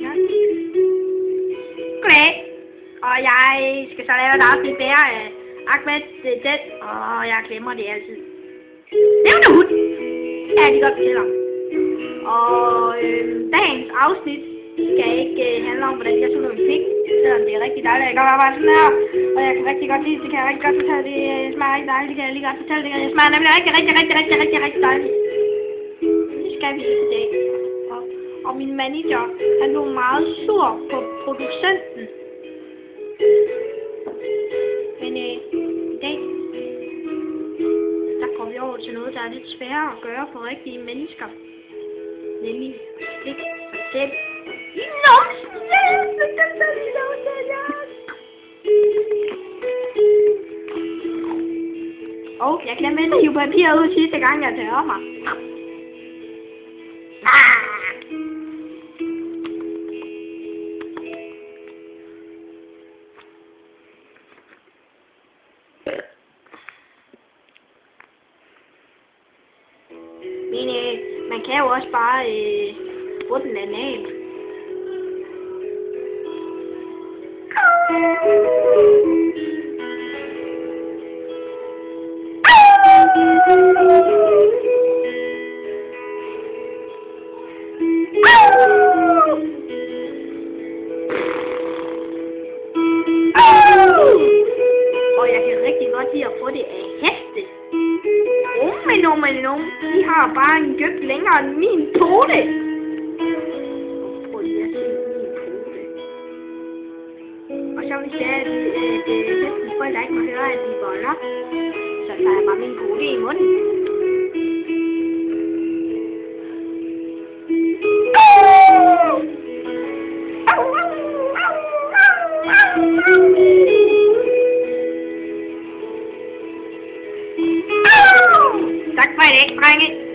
Ja. Goddag. Og jeg skal så lave et afsnit mere af Ahmed den, og jeg glemmer det altid. Nævne hund! Ja, de godt fortæller. Og dagens afsnit skal ikke handle om, hvordan jeg så noget fik. Selvom det er rigtig dejligt, jeg kan arbejde sådan her. Og jeg kan rigtig godt lide det, kan jeg rigtig godt fortælle. Det smager rigtig dejligt, det kan jeg lige godt fortælle. Det smager nemlig rigtig dejligt. Det skal vi i dag. Og min manager, han blev meget sur på producenten. Men i dag, der går vi over til noget, der er lidt sværere at gøre for rigtige mennesker. Nemlig slik sig selv i numsen. Og jeg glemte at hive papiret ud sidste gang, jeg tørrer mig. Men man kan jo også bare bruge den anal. Og jeg kan rigtig godt lide at få det af heste. Men de har bare en gøb længere end min pote. Prøv lige at se min pote. Og så hvis det er, at hestens forældre ikke må høre, at de boller, så tager jeg bare min pote i munden. Tak for i dag, drenge.